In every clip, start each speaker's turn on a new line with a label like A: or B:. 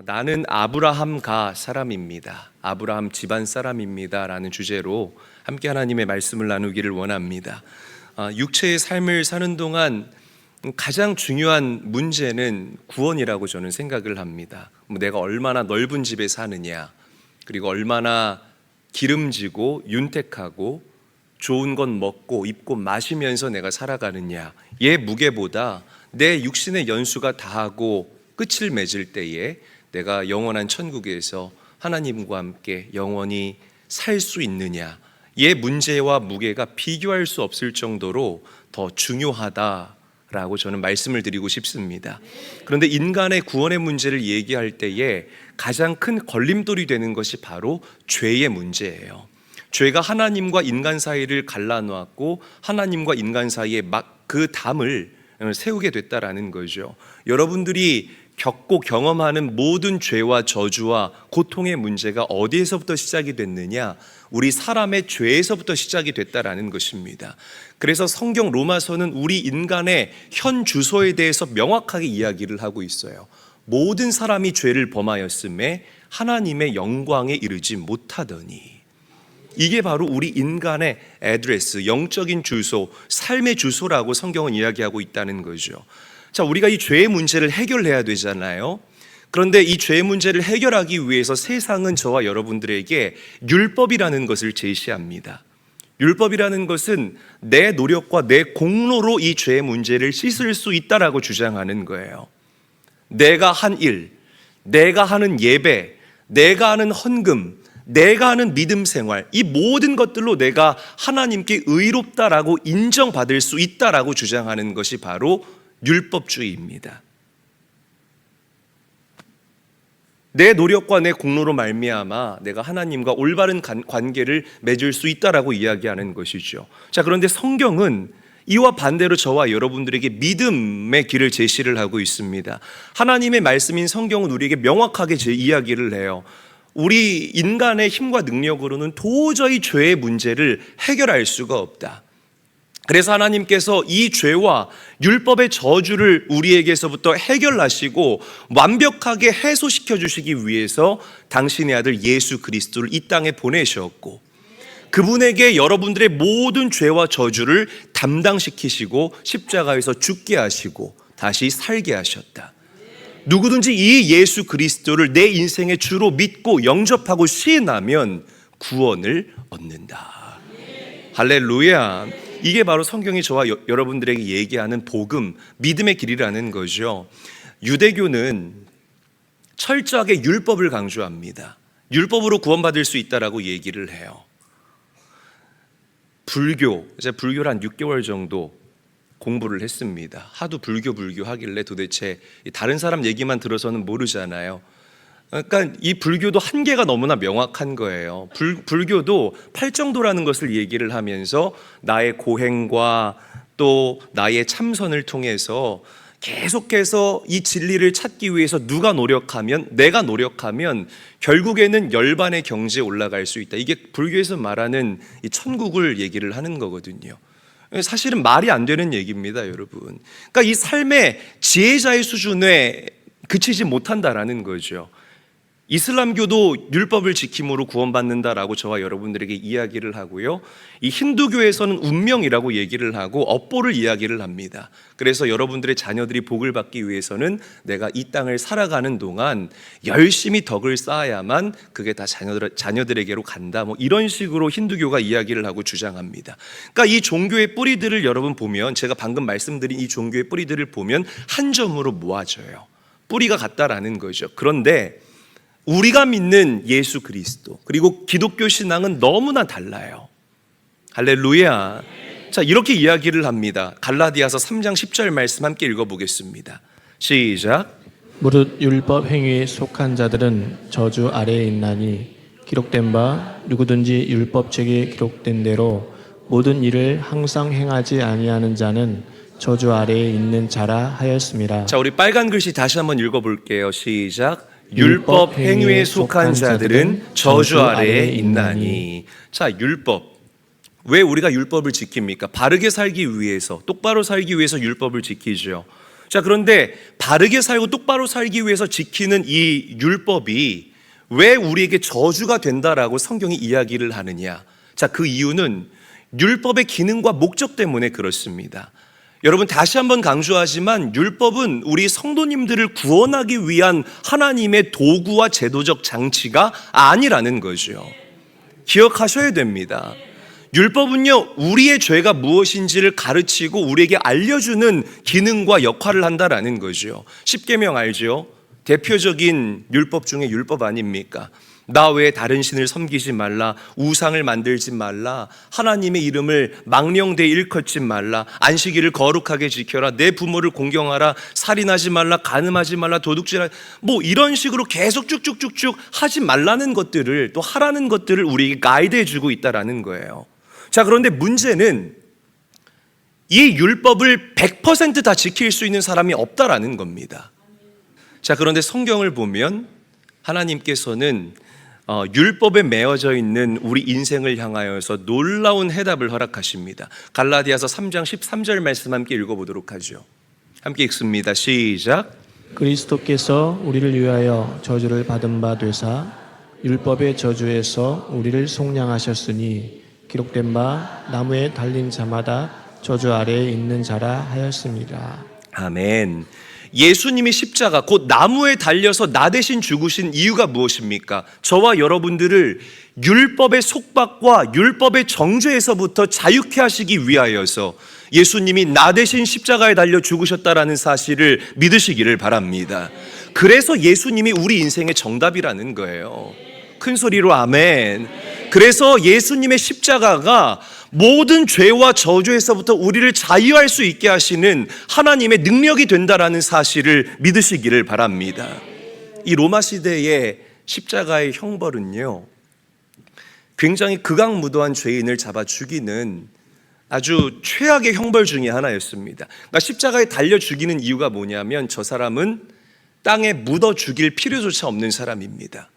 A: 나는 아브라함가 사람입니다. 아브라함 집안 사람입니다. 라는 주제로 함께 하나님의 말씀을 나누기를 원합니다. 육체의 삶을 사는 동안 가장 중요한 문제는 구원이라고 저는 생각을 합니다. 내가 얼마나 넓은 집에 사느냐, 그리고 얼마나 기름지고 윤택하고 좋은 것 먹고 입고 마시면서 내가 살아가느냐의 무게보다 내 육신의 연수가 다하고 끝을 맺을 때에 내가 영원한 천국에서 하나님과 함께 영원히 살 수 있느냐의 문제와 무게가 비교할 수 없을 정도로 더 중요하다라고 저는 말씀을 드리고 싶습니다. 그런데 인간의 구원의 문제를 얘기할 때에 가장 큰 걸림돌이 되는 것이 바로 죄의 문제예요. 죄가 하나님과 인간 사이를 갈라놓았고 하나님과 인간 사이에 막 그 담을 세우게 됐다라는 거죠. 여러분들이 겪고 경험하는 모든 죄와 저주와 고통의 문제가 어디에서부터 시작이 됐느냐? 우리 사람의 죄에서부터 시작이 됐다라는 것입니다. 그래서 성경 로마서는 우리 인간의 현 주소에 대해서 명확하게 이야기를 하고 있어요. 모든 사람이 죄를 범하였음에 하나님의 영광에 이르지 못하더니, 이게 바로 우리 인간의 애드레스, 영적인 주소, 삶의 주소라고 성경은 이야기하고 있다는 거죠. 자, 우리가 이 죄의 문제를 해결해야 되잖아요. 그런데 이 죄의 문제를 해결하기 위해서 세상은 저와 여러분들에게 율법이라는 것을 제시합니다. 율법이라는 것은 내 노력과 내 공로로 이 죄의 문제를 씻을 수 있다라고 주장하는 거예요. 내가 한 일, 내가 하는 예배, 내가 하는 헌금, 내가 하는 믿음 생활, 이 모든 것들로 내가 하나님께 의롭다라고 인정받을 수 있다라고 주장하는 것이 바로 율법주의입니다. 내 노력과 내 공로로 말미암아 내가 하나님과 올바른 관계를 맺을 수 있다라고 이야기하는 것이죠. 자, 그런데 성경은 이와 반대로 저와 여러분들에게 믿음의 길을 제시를 하고 있습니다. 하나님의 말씀인 성경은 우리에게 명확하게 이야기를 해요. 우리 인간의 힘과 능력으로는 도저히 죄의 문제를 해결할 수가 없다. 그래서 하나님께서 이 죄와 율법의 저주를 우리에게서부터 해결하시고 완벽하게 해소시켜 주시기 위해서 당신의 아들 예수 그리스도를 이 땅에 보내셨고, 그분에게 여러분들의 모든 죄와 저주를 담당시키시고 십자가에서 죽게 하시고 다시 살게 하셨다. 누구든지 이 예수 그리스도를 내 인생의 주로 믿고 영접하고 시인하면 구원을 얻는다. 할렐루야. 이게 바로 성경이 저와 여러분들에게 얘기하는 복음, 믿음의 길이라는 거죠. 유대교는 철저하게 율법을 강조합니다. 율법으로 구원받을 수 있다라고 얘기를 해요. 제가 불교를 한 6개월 정도 공부를 했습니다. 하도 불교 하길래 도대체 다른 사람 얘기만 들어서는 모르잖아요. 그러니까 이 불교도 한계가 너무나 명확한 거예요. 불교도 팔정도라는 것을 얘기를 하면서 나의 고행과 또 나의 참선을 통해서 계속해서 이 진리를 찾기 위해서 내가 노력하면 결국에는 열반의 경지에 올라갈 수 있다. 이게 불교에서 말하는 이 천국을 얘기를 하는 거거든요. 사실은 말이 안 되는 얘기입니다, 여러분. 그러니까 이 삶의 지혜자의 수준에 그치지 못한다라는 거죠. 이슬람교도 율법을 지킴으로 구원받는다라고 저와 여러분들에게 이야기를 하고요. 이 힌두교에서는 운명이라고 얘기를 하고 업보를 이야기를 합니다. 그래서 여러분들의 자녀들이 복을 받기 위해서는 내가 이 땅을 살아가는 동안 열심히 덕을 쌓아야만 그게 다 자녀들에게로 간다. 이런 식으로 힌두교가 이야기를 하고 주장합니다. 그러니까 이 종교의 뿌리들을 여러분 보면, 제가 방금 말씀드린 이 종교의 뿌리들을 보면 한 점으로 모아져요. 뿌리가 같다라는 거죠. 그런데 우리가 믿는 예수 그리스도, 그리고 기독교 신앙은 너무나 달라요. 할렐루야. 자, 이렇게 이야기를 합니다. 갈라디아서 3장 10절 말씀 함께 읽어보겠습니다. 시작.
B: 무릇 율법 행위에 속한 자들은 저주 아래에 있나니 기록된 바 누구든지 율법책에 기록된 대로 모든 일을 항상 행하지 아니하는 자는 저주 아래에 있는 자라 하였습니다.
A: 자, 우리 빨간 글씨 다시 한번 읽어볼게요. 시작. 율법 행위에 속한 자들은 저주 아래에 있나니. 자, 율법. 왜 우리가 율법을 지킵니까? 바르게 살기 위해서, 똑바로 살기 위해서 율법을 지키죠. 자, 그런데 바르게 살고 똑바로 살기 위해서 지키는 이 율법이 왜 우리에게 저주가 된다라고 성경이 이야기를 하느냐? 자, 그 이유는 율법의 기능과 목적 때문에 그렇습니다. 여러분, 다시 한번 강조하지만 율법은 우리 성도님들을 구원하기 위한 하나님의 도구와 제도적 장치가 아니라는 거죠. 기억하셔야 됩니다. 율법은요, 우리의 죄가 무엇인지를 가르치고 우리에게 알려주는 기능과 역할을 한다라는 거죠. 십계명 알죠? 대표적인 율법 중에 율법 아닙니까? 나 외에 다른 신을 섬기지 말라, 우상을 만들지 말라, 하나님의 이름을 망령되이 일컫지 말라, 안식일을 거룩하게 지켜라, 내 부모를 공경하라, 살인하지 말라, 간음하지 말라, 도둑질하라, 뭐 이런 식으로 계속 쭉쭉쭉쭉 하지 말라는 것들을 또 하라는 것들을 우리에게 가이드해 주고 있다라는 거예요. 자, 그런데 문제는 이 율법을 100% 다 지킬 수 있는 사람이 없다라는 겁니다. 자, 그런데 성경을 보면 하나님께서는 율법에 매어져 있는 우리 인생을 향하여서 놀라운 해답을 허락하십니다. 갈라디아서 3장 13절 말씀 함께 읽어보도록 하죠. 함께 읽습니다. 시작.
B: 그리스도께서 우리를 위하여 저주를 받은 바 되사 율법의 저주에서 우리를 속량하셨으니 기록된 바 나무에 달린 자마다 저주 아래에 있는 자라 하였습니다.
A: 아멘. 예수님이 십자가 곧 나무에 달려서 나 대신 죽으신 이유가 무엇입니까? 저와 여러분들을 율법의 속박과 율법의 정죄에서부터 자유케 하시기 위하여서 예수님이 나 대신 십자가에 달려 죽으셨다라는 사실을 믿으시기를 바랍니다. 그래서 예수님이 우리 인생의 정답이라는 거예요. 큰 소리로 아멘. 그래서 예수님의 십자가가 모든 죄와 저주에서부터 우리를 자유할 수 있게 하시는 하나님의 능력이 된다라는 사실을 믿으시기를 바랍니다. 이 로마 시대의 십자가의 형벌은요, 굉장히 극악무도한 죄인을 잡아 죽이는 아주 최악의 형벌 중에 하나였습니다. 그러니까 십자가에 달려 죽이는 이유가 뭐냐면 저 사람은 땅에 묻어 죽일 필요조차 없는 사람입니다.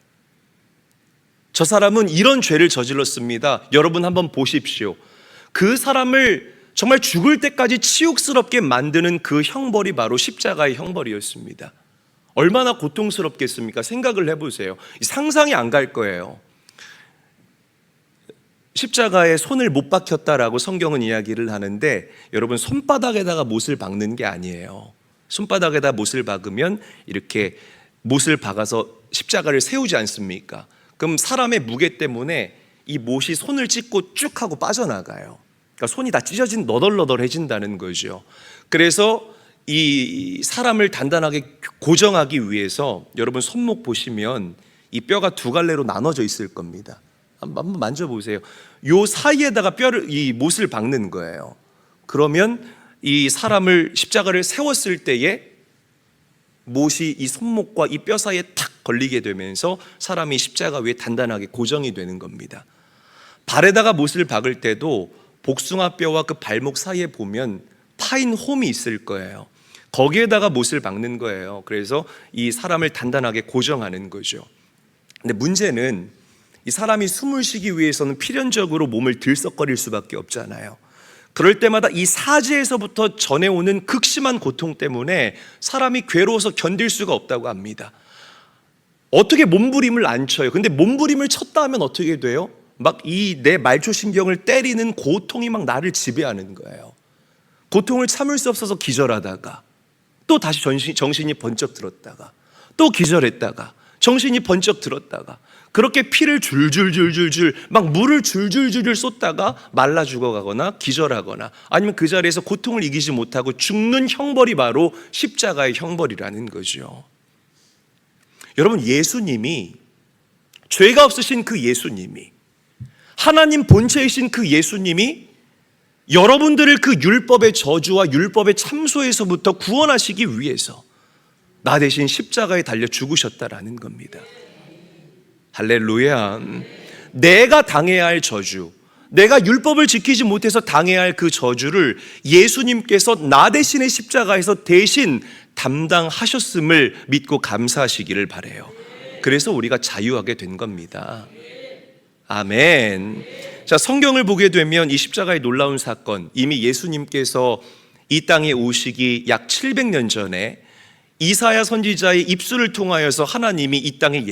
A: 저 사람은 이런 죄를 저질렀습니다. 여러분 한번 보십시오. 그 사람을 정말 죽을 때까지 치욕스럽게 만드는 그 형벌이 바로 십자가의 형벌이었습니다. 얼마나 고통스럽겠습니까? 생각을 해보세요. 상상이 안 갈 거예요. 십자가에 손을 못 박혔다라고 성경은 이야기를 하는데, 여러분 손바닥에다가 못을 박는 게 아니에요. 손바닥에다 못을 박으면 이렇게 못을 박아서 십자가를 세우지 않습니까? 그럼 사람의 무게 때문에 이 못이 손을 찢고 쭉 하고 빠져나가요. 그러니까 손이 다 찢어진 너덜너덜해진다는 거죠. 그래서 이 사람을 단단하게 고정하기 위해서 여러분 손목 보시면 이 뼈가 두 갈래로 나눠져 있을 겁니다. 한번 만져보세요. 요 사이에다가 이 못을 박는 거예요. 그러면 이 사람을 십자가를 세웠을 때에 못이 이 손목과 이 뼈 사이에 탁 걸리게 되면서 사람이 십자가 위에 단단하게 고정이 되는 겁니다. 발에다가 못을 박을 때도 복숭아 뼈와 그 발목 사이에 보면 파인 홈이 있을 거예요. 거기에다가 못을 박는 거예요. 그래서 이 사람을 단단하게 고정하는 거죠. 근데 문제는 이 사람이 숨을 쉬기 위해서는 필연적으로 몸을 들썩거릴 수밖에 없잖아요. 그럴 때마다 이 사지에서부터 전해오는 극심한 고통 때문에 사람이 괴로워서 견딜 수가 없다고 합니다. 어떻게 몸부림을 안 쳐요? 근데 몸부림을 쳤다 하면 어떻게 돼요? 막 이 내 말초신경을 때리는 고통이 막 나를 지배하는 거예요. 고통을 참을 수 없어서 기절하다가 또 다시 정신이 번쩍 들었다가 또 기절했다가 정신이 번쩍 들었다가 그렇게 피를 줄줄줄줄줄 막 물을 줄줄줄줄 쏟다가 말라 죽어가거나 기절하거나 아니면 그 자리에서 고통을 이기지 못하고 죽는 형벌이 바로 십자가의 형벌이라는 거죠. 여러분, 예수님이, 죄가 없으신 그 예수님이, 하나님 본체이신 그 예수님이 여러분들을 그 율법의 저주와 율법의 참소에서부터 구원하시기 위해서 나 대신 십자가에 달려 죽으셨다라는 겁니다. 할렐루야. 내가 당해야 할 저주, 내가 율법을 지키지 못해서 당해야 할 그 저주를 예수님께서 나 대신의 십자가에서 대신 담당하셨음을 믿고 감사하시기를 바라요. 그래서 우리가 자유하게 된 겁니다. 아멘. 자, 성경을 보게 되면 이 십자가의 놀라운 사건, 이미 예수님께서 이 땅에 오시기 약 700년 전에 이사야 선지자의 입술을 통하여서 하나님이 이 땅에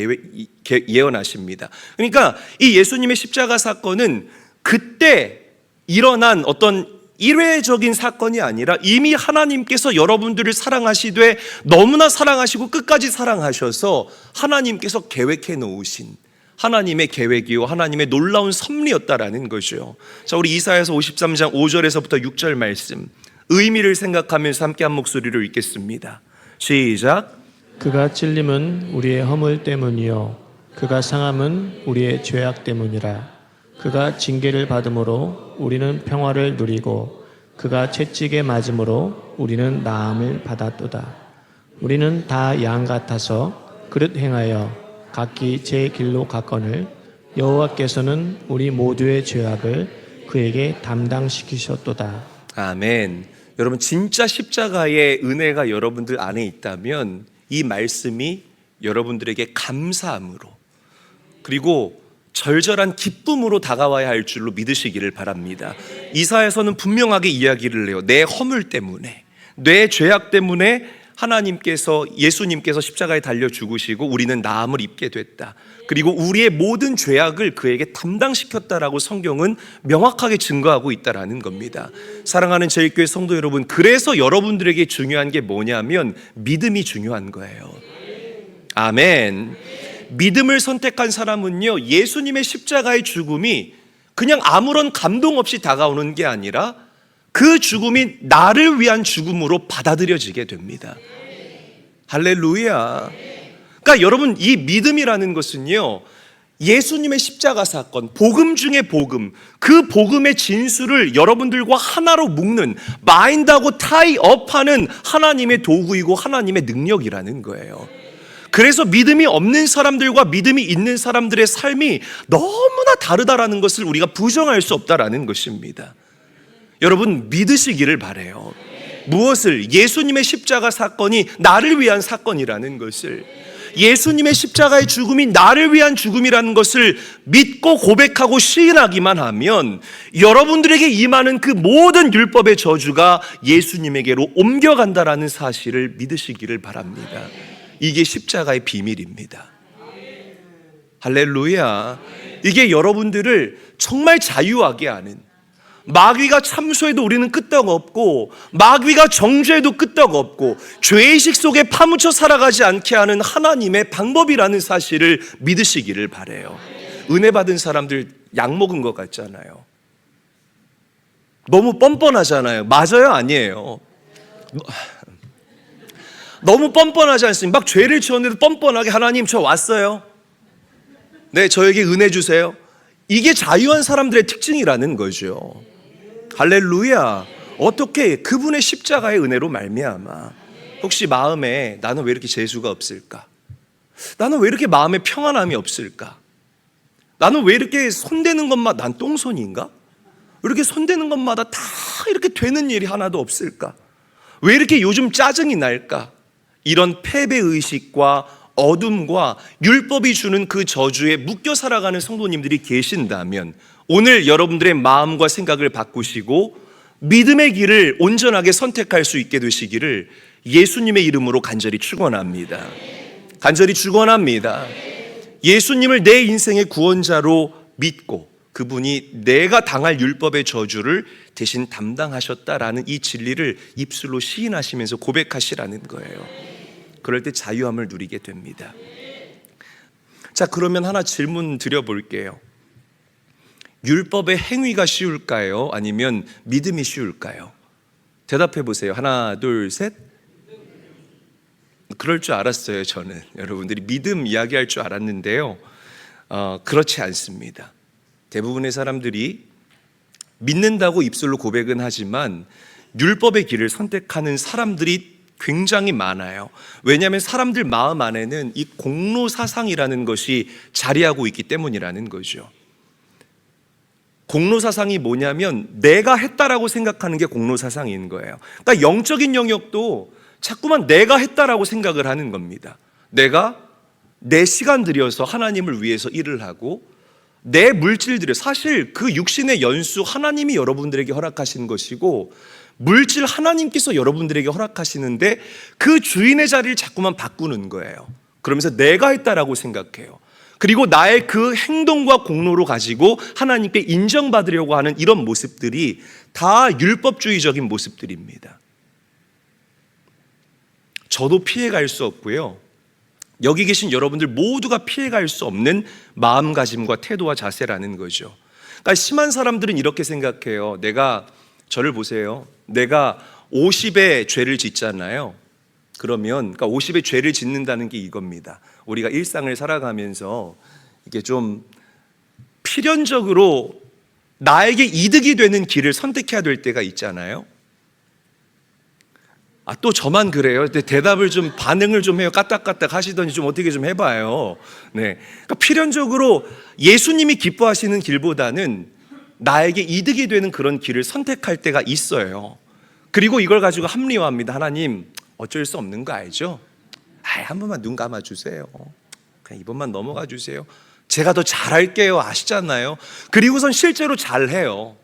A: 예언하십니다. 그러니까 이 예수님의 십자가 사건은 그때 일어난 어떤 일회적인 사건이 아니라 이미 하나님께서 여러분들을 사랑하시되 너무나 사랑하시고 끝까지 사랑하셔서 하나님께서 계획해 놓으신 하나님의 계획이요 하나님의 놀라운 섭리였다라는 거죠. 자, 우리 이사야서 53장 5절에서부터 6절 말씀 의미를 생각하면서 함께 한 목소리로 읽겠습니다. 시작.
B: 그가 찔림은 우리의 허물 때문이요 그가 상함은 우리의 죄악 때문이라. 그가 징계를 받음으로 우리는 평화를 누리고 그가 채찍에 맞음으로 우리는 나음을 받았도다. 우리는 다 양 같아서 그릇 행하여 각기 제 길로 갔거늘 여호와께서는 우리 모두의 죄악을 그에게 담당시키셨도다.
A: 아멘. 여러분, 진짜 십자가의 은혜가 여러분들 안에 있다면 이 말씀이 여러분들에게 감사함으로 그리고 절절한 기쁨으로 다가와야 할 줄로 믿으시기를 바랍니다. 이사야서는 분명하게 이야기를 해요. 내 허물 때문에, 내 죄악 때문에 하나님께서, 예수님께서 십자가에 달려 죽으시고 우리는 나음을 입게 됐다. 그리고 우리의 모든 죄악을 그에게 담당시켰다라고 성경은 명확하게 증거하고 있다라는 겁니다. 사랑하는 제일교회 성도 여러분, 그래서 여러분들에게 중요한 게 뭐냐면 믿음이 중요한 거예요. 아멘. 믿음을 선택한 사람은요, 예수님의 십자가의 죽음이 그냥 아무런 감동 없이 다가오는 게 아니라 그 죽음이 나를 위한 죽음으로 받아들여지게 됩니다. 할렐루야. 그러니까 여러분, 이 믿음이라는 것은요, 예수님의 십자가 사건, 복음 중에 복음, 그 복음의 진수를 여러분들과 하나로 묶는, 마인드하고 타이업하는 하나님의 도구이고 하나님의 능력이라는 거예요. 그래서 믿음이 없는 사람들과 믿음이 있는 사람들의 삶이 너무나 다르다라는 것을 우리가 부정할 수 없다라는 것입니다. 여러분, 믿으시기를 바라요. 무엇을? 예수님의 십자가 사건이 나를 위한 사건이라는 것을, 예수님의 십자가의 죽음이 나를 위한 죽음이라는 것을 믿고 고백하고 시인하기만 하면 여러분들에게 임하는 그 모든 율법의 저주가 예수님에게로 옮겨간다라는 사실을 믿으시기를 바랍니다. 이게 십자가의 비밀입니다. 할렐루야. 이게 여러분들을 정말 자유하게 하는, 마귀가 참소해도 우리는 끄떡 없고 마귀가 정죄해도 끄떡 없고 죄의식 속에 파묻혀 살아가지 않게 하는 하나님의 방법이라는 사실을 믿으시기를 바라요. 은혜 받은 사람들 약 먹은 것 같잖아요. 너무 뻔뻔하잖아요. 맞아요? 아니에요? 너무 뻔뻔하지 않습니까? 막 죄를 지었는데도 뻔뻔하게 하나님 저 왔어요. 네, 저에게 은혜 주세요. 이게 자유한 사람들의 특징이라는 거죠. 할렐루야. 어떻게? 그분의 십자가의 은혜로 말미암아. 혹시 마음에 나는 왜 이렇게 재수가 없을까? 나는 왜 이렇게 마음에 평안함이 없을까? 나는 왜 이렇게 손대는 것마다 난 똥손인가? 왜 이렇게 손대는 것마다 다 이렇게 되는 일이 하나도 없을까? 왜 이렇게 요즘 짜증이 날까? 이런 패배의식과 어둠과 율법이 주는 그 저주에 묶여 살아가는 성도님들이 계신다면 오늘 여러분들의 마음과 생각을 바꾸시고 믿음의 길을 온전하게 선택할 수 있게 되시기를 예수님의 이름으로 간절히 축원합니다. 간절히 축원합니다. 예수님을 내 인생의 구원자로 믿고 그분이 내가 당할 율법의 저주를 대신 담당하셨다라는 이 진리를 입술로 시인하시면서 고백하시라는 거예요. 그럴 때 자유함을 누리게 됩니다. 자, 그러면 하나 질문 드려볼게요. 율법의 행위가 쉬울까요? 아니면 믿음이 쉬울까요? 대답해 보세요. 하나, 둘, 셋. 그럴 줄 알았어요. 저는 여러분들이 믿음 이야기할 줄 알았는데요. 그렇지 않습니다. 대부분의 사람들이 믿는다고 입술로 고백은 하지만 율법의 길을 선택하는 사람들이 굉장히 많아요. 왜냐하면 사람들 마음 안에는 이 공로 사상이라는 것이 자리하고 있기 때문이라는 거죠. 공로 사상이 뭐냐면 내가 했다라고 생각하는 게 공로 사상인 거예요. 그러니까 영적인 영역도 자꾸만 내가 했다라고 생각을 하는 겁니다. 내가 내 시간 들여서 하나님을 위해서 일을 하고 내 물질 들여, 사실 그 육신의 연수 하나님이 여러분들에게 허락하신 것이고 물질 하나님께서 여러분들에게 허락하시는데 그 주인의 자리를 자꾸만 바꾸는 거예요. 그러면서 내가 했다라고 생각해요. 그리고 나의 그 행동과 공로로 가지고 하나님께 인정받으려고 하는 이런 모습들이 다 율법주의적인 모습들입니다. 저도 피해갈 수 없고요. 여기 계신 여러분들 모두가 피해갈 수 없는 마음가짐과 태도와 자세라는 거죠. 그러니까 심한 사람들은 이렇게 생각해요. 저를 보세요. 내가 50의 죄를 짓잖아요. 그러면 그러니까 50의 죄를 짓는다는 게 이겁니다. 우리가 일상을 살아가면서 이게 좀 필연적으로 나에게 이득이 되는 길을 선택해야 될 때가 있잖아요. 또 저만 그래요. 대답을 좀 반응을 좀 해요. 까딱까딱 하시더니 좀 어떻게 좀 해봐요. 네, 그러니까 필연적으로 예수님이 기뻐하시는 길보다는 나에게 이득이 되는 그런 길을 선택할 때가 있어요. 그리고 이걸 가지고 합리화합니다. 하나님, 어쩔 수 없는 거 알죠? 한 번만 눈 감아주세요. 그냥 이번만 넘어가 주세요. 제가 더 잘할게요. 아시잖아요. 그리고선 실제로 잘해요.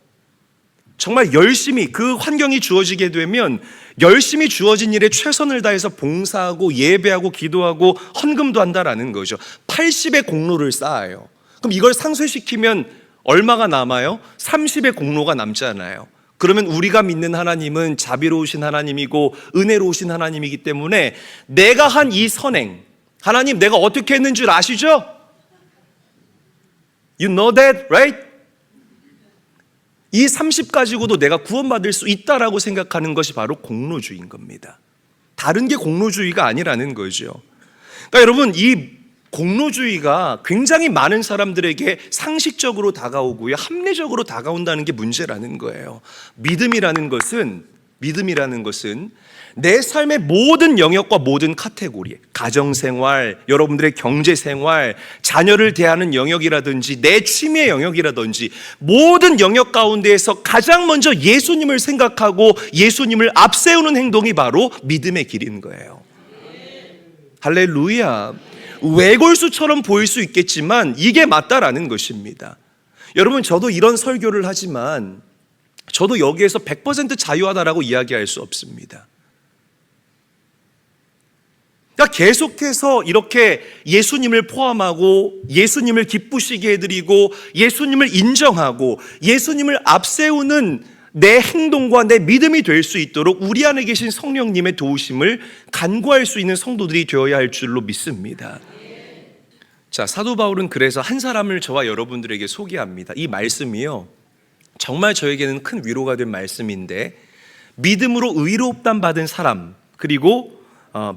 A: 정말 열심히 그 환경이 주어지게 되면 열심히 주어진 일에 최선을 다해서 봉사하고 예배하고 기도하고 헌금도 한다라는 거죠. 80의 공로를 쌓아요. 그럼 이걸 상쇄시키면 얼마가 남아요? 30의 공로가 남잖아요. 그러면 우리가 믿는 하나님은 자비로우신 하나님이고 은혜로우신 하나님이기 때문에 내가 한 이 선행, 하나님 내가 어떻게 했는 줄 아시죠? You know that, right? 이 30 가지고도 내가 구원받을 수 있다라고 생각하는 것이 바로 공로주의인 겁니다. 다른 게 공로주의가 아니라는 거죠. 그러니까 여러분, 이 공로주의가 굉장히 많은 사람들에게 상식적으로 다가오고요, 합리적으로 다가온다는 게 문제라는 거예요. 믿음이라는 것은 내 삶의 모든 영역과 모든 카테고리, 가정생활, 여러분들의 경제생활, 자녀를 대하는 영역이라든지 내 취미의 영역이라든지 모든 영역 가운데에서 가장 먼저 예수님을 생각하고 예수님을 앞세우는 행동이 바로 믿음의 길인 거예요. 할렐루야. 외골수처럼 보일 수 있겠지만 이게 맞다라는 것입니다. 여러분, 저도 이런 설교를 하지만 저도 여기에서 100% 자유하다라고 이야기할 수 없습니다. 그러니까 계속해서 이렇게 예수님을 포함하고 예수님을 기쁘시게 해드리고 예수님을 인정하고 예수님을 앞세우는 내 행동과 내 믿음이 될 수 있도록 우리 안에 계신 성령님의 도우심을 간구할 수 있는 성도들이 되어야 할 줄로 믿습니다. 자, 사도 바울은 그래서 한 사람을 저와 여러분들에게 소개합니다. 이 말씀이요, 정말 저에게는 큰 위로가 된 말씀인데, 믿음으로 의롭담 받은 사람, 그리고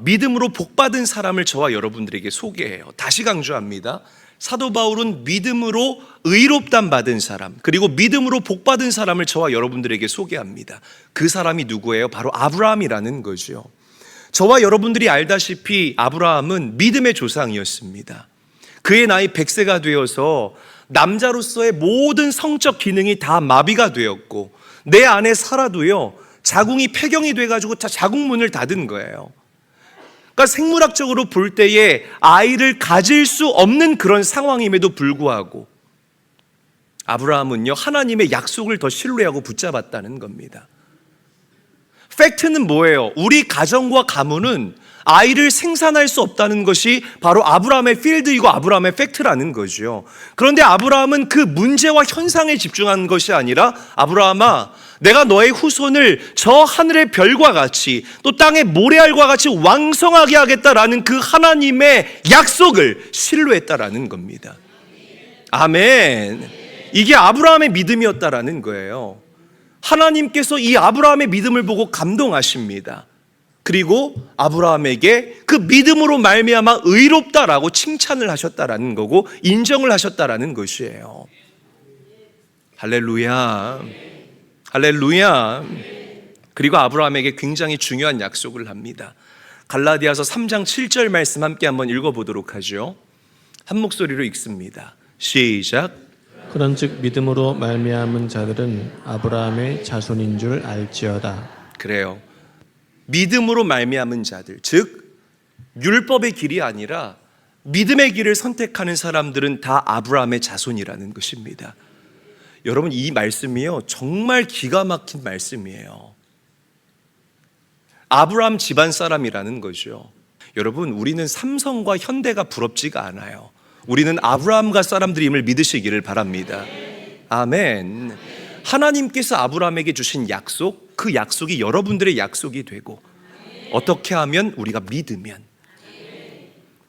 A: 믿음으로 복받은 사람을 저와 여러분들에게 소개해요. 다시 강조합니다. 사도 바울은 믿음으로 의롭담 받은 사람, 그리고 믿음으로 복받은 사람을 저와 여러분들에게 소개합니다. 그 사람이 누구예요? 바로 아브라함이라는 거죠. 저와 여러분들이 알다시피 아브라함은 믿음의 조상이었습니다. 그의 나이 100세가 되어서 남자로서의 모든 성적 기능이 다 마비가 되었고, 내 안에 사라도요, 자궁이 폐경이 돼가지고 자궁문을 닫은 거예요. 그러니까 생물학적으로 볼 때에 아이를 가질 수 없는 그런 상황임에도 불구하고 아브라함은요, 하나님의 약속을 더 신뢰하고 붙잡았다는 겁니다. 팩트는 뭐예요? 우리 가정과 가문은 아이를 생산할 수 없다는 것이 바로 아브라함의 필드이고 아브라함의 팩트라는 거죠. 그런데 아브라함은 그 문제와 현상에 집중한 것이 아니라, 아브라함아, 내가 너의 후손을 저 하늘의 별과 같이 또 땅의 모래알과 같이 왕성하게 하겠다라는 그 하나님의 약속을 신뢰했다라는 겁니다. 아멘. 이게 아브라함의 믿음이었다라는 거예요. 하나님께서 이 아브라함의 믿음을 보고 감동하십니다. 그리고 아브라함에게 그 믿음으로 말미암아 의롭다라고 칭찬을 하셨다라는 거고 인정을 하셨다라는 것이에요. 할렐루야. 할렐루야. 그리고 아브라함에게 굉장히 중요한 약속을 합니다. 갈라디아서 3장 7절 말씀 함께 한번 읽어보도록 하죠. 한 목소리로 읽습니다. 시작.
B: 그런즉 믿음으로 말미암은 자들은 아브라함의 자손인 줄 알지어다.
A: 그래요. 믿음으로 말미암은 자들, 즉 율법의 길이 아니라 믿음의 길을 선택하는 사람들은 다 아브라함의 자손이라는 것입니다. 여러분, 이 말씀이요, 정말 기가 막힌 말씀이에요. 아브라함 집안 사람이라는 거죠. 여러분, 우리는 삼성과 현대가 부럽지가 않아요. 우리는 아브라함과 사람들임을 믿으시기를 바랍니다. 아멘. 하나님께서 아브라함에게 주신 약속, 그 약속이 여러분들의 약속이 되고, 어떻게 하면? 우리가 믿으면.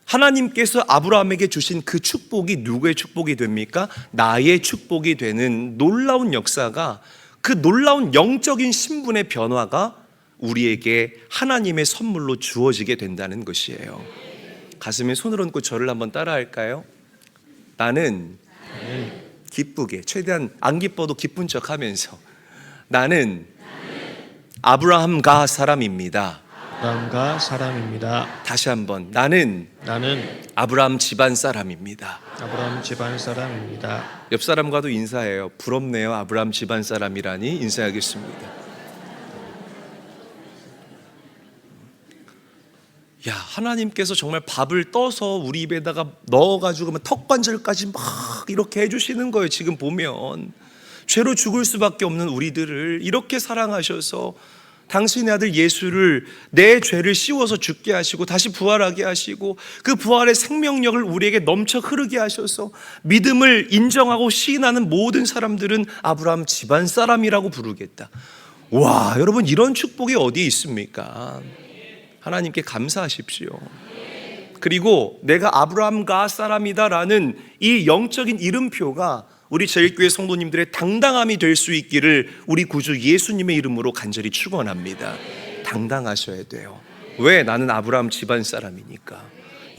A: 하나님께서 아브라함에게 주신 그 축복이 누구의 축복이 됩니까? 나의 축복이 되는 놀라운 역사가, 그 놀라운 영적인 신분의 변화가 우리에게 하나님의 선물로 주어지게 된다는 것이에요. 가슴에 손을 얹고 저를 한번 따라할까요? 나는 기쁘게, 최대한 안 기뻐도 기쁜 척 하면서, 나는 아브라함가 사람입니다.
B: 아브라함가 사람입니다.
A: 다시 한번, 나는 아브라함 집안 사람입니다.
B: 아브라함 집안 사람입니다.
A: 옆 사람과도 인사해요. 부럽네요. 아브라함 집안 사람이라니. 인사하겠습니다. 야, 하나님께서 정말 밥을 떠서 우리 입에다가 넣어가지고 턱관절까지 막 이렇게 해주시는 거예요. 지금 보면 죄로 죽을 수밖에 없는 우리들을 이렇게 사랑하셔서 당신의 아들 예수를 내 죄를 씌워서 죽게 하시고 다시 부활하게 하시고 그 부활의 생명력을 우리에게 넘쳐 흐르게 하셔서 믿음을 인정하고 시인하는 모든 사람들은 아브라함 집안 사람이라고 부르겠다. 와, 여러분, 이런 축복이 어디에 있습니까? 하나님께 감사하십시오. 그리고 내가 아브라함가 사람이다라는 이 영적인 이름표가 우리 제일교회 성도님들의 당당함이 될 수 있기를 우리 구주 예수님의 이름으로 간절히 축원합니다. 당당하셔야 돼요. 왜? 나는 아브라함 집안 사람이니까.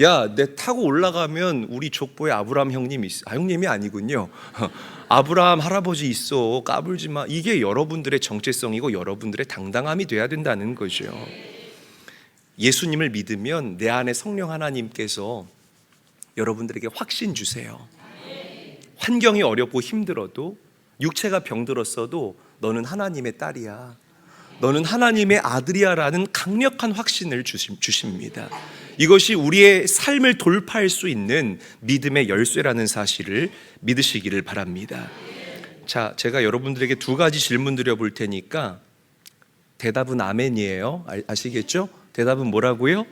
A: 야, 내 타고 올라가면 우리 족보에 아브라함 형님 있어. 형님이 아니군요. 아브라함 할아버지 있어. 까불지 마. 이게 여러분들의 정체성이고 여러분들의 당당함이 돼야 된다는 거죠. 예수님을 믿으면 내 안에 성령 하나님께서 여러분들에게 확신 주세요. 환경이 어렵고 힘들어도, 육체가 병들었어도 너는 하나님의 딸이야, 너는 하나님의 아들이야 라는 강력한 확신을 주십니다. 이것이 우리의 삶을 돌파할 수 있는 믿음의 열쇠라는 사실을 믿으시기를 바랍니다. 자, 제가 여러분들에게 두 가지 질문 드려볼 테니까 대답은 아멘이에요. 아시겠죠? 대답은 뭐라고요?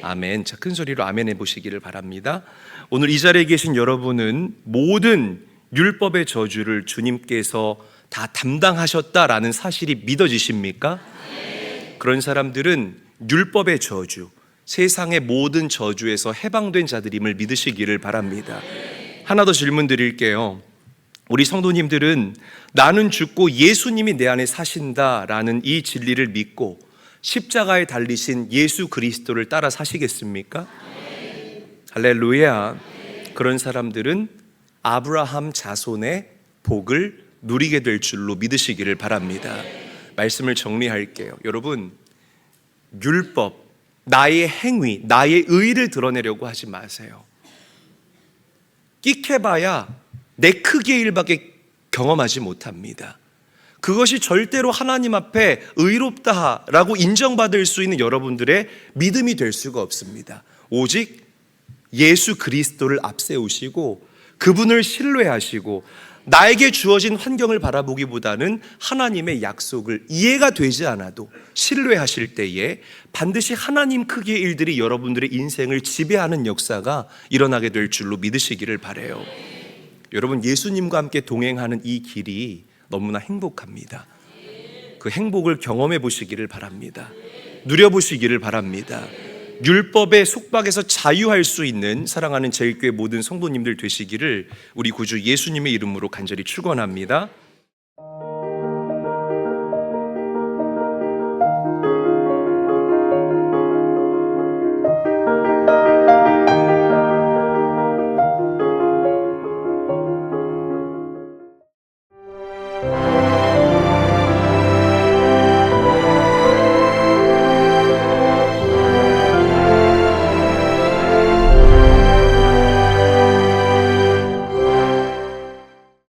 A: 아멘. 자, 큰 소리로 아멘 해보시기를 바랍니다. 오늘 이 자리에 계신 여러분은 모든 율법의 저주를 주님께서 다 담당하셨다라는 사실이 믿어지십니까? 그런 사람들은 율법의 저주, 세상의 모든 저주에서 해방된 자들임을 믿으시기를 바랍니다. 하나 더 질문 드릴게요. 우리 성도님들은 나는 죽고 예수님이 내 안에 사신다라는 이 진리를 믿고 십자가에 달리신 예수 그리스도를 따라 사시겠습니까? 할렐루야. 그런 사람들은 아브라함 자손의 복을 누리게 될 줄로 믿으시기를 바랍니다. 말씀을 정리할게요. 여러분, 율법, 나의 행위, 나의 의를 드러내려고 하지 마세요. 끽해봐야 내 크기의 일밖에 경험하지 못합니다. 그것이 절대로 하나님 앞에 의롭다라고 인정받을 수 있는 여러분들의 믿음이 될 수가 없습니다. 오직 예수 그리스도를 앞세우시고 그분을 신뢰하시고 나에게 주어진 환경을 바라보기보다는 하나님의 약속을 이해가 되지 않아도 신뢰하실 때에 반드시 하나님 크기의 일들이 여러분들의 인생을 지배하는 역사가 일어나게 될 줄로 믿으시기를 바라요. 여러분, 예수님과 함께 동행하는 이 길이 너무나 행복합니다. 그 행복을 경험해 보시기를 바랍니다. 누려보시기를 바랍니다. 율법의 속박에서 자유할 수 있는 사랑하는 제일교회 모든 성도님들 되시기를 우리 구주 예수님의 이름으로 간절히 축원합니다.